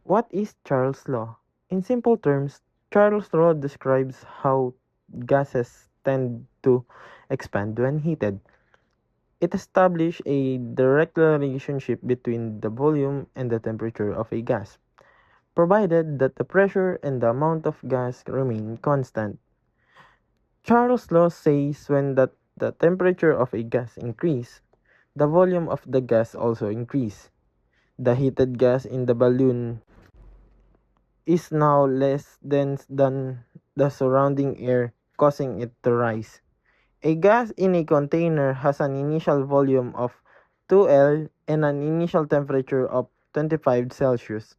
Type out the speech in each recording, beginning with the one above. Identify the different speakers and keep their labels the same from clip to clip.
Speaker 1: What is Charles' law? In simple terms, Charles' law describes how gases tend to expand when heated. It establishes a direct relationship between the volume and the temperature of a gas, provided that the pressure and the amount of gas remain constant. Charles' law says when the temperature of a gas increases, the volume of the gas also increases. The heated gas in the balloon is now less dense than the surrounding air, causing it to rise. A gas in a container has an initial volume of 2L and an initial temperature of 25 Celsius.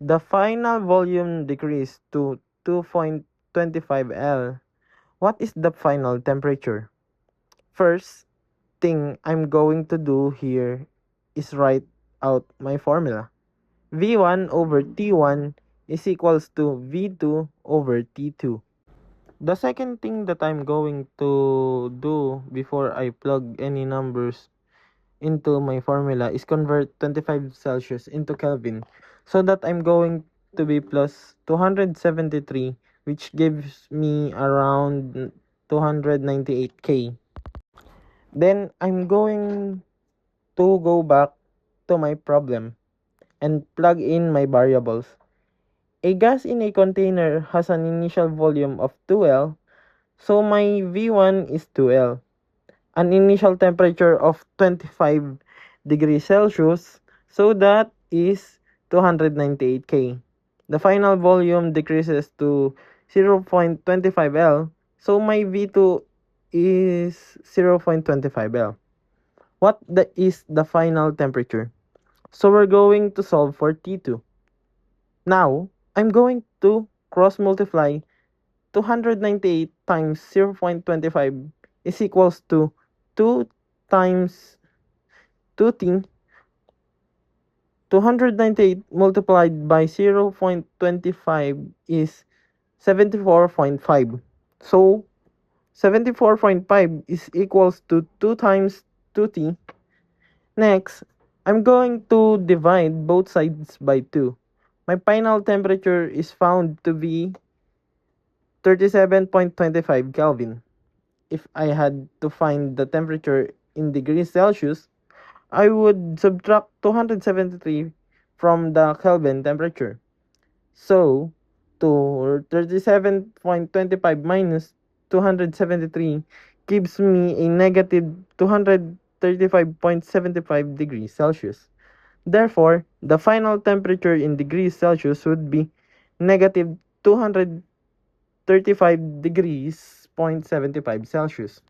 Speaker 1: The final volume decreased to 2.25 L. What is the final temperature? First thing I'm going to do here is write out my formula. V1 over T1 is equals to V2 over T2. The second thing that I'm going to do before I plug any numbers into my formula is convert 25 Celsius into Kelvin, so that I'm going to be plus 273, which gives me around 298 K. Then I'm going to go back to my problem and plug in my variables. A gas in a container has an initial volume of 2L, so my V1 is 2L. An initial temperature of 25 degrees Celsius, so that is 298 K. The final volume decreases to 0.25 L, so my V2 is 0.25 L. Is the final temperature? So we're going to solve for T2. Now, I'm going to cross multiply 298 times 0.25 is equals to 2 times 2t. 298 multiplied by 0.25 is 74.5. So, 74.5 is equals to 2 times 2t. Next, I'm going to divide both sides by 2. My final temperature is found to be 37.25 Kelvin. If I had to find the temperature in degrees Celsius, I would subtract 273 from the Kelvin temperature. So, to 37.25 minus 273 gives me a negative 235.75 degrees Celsius. Therefore, the final temperature in degrees Celsius would be negative 235 degrees 0.75 Celsius.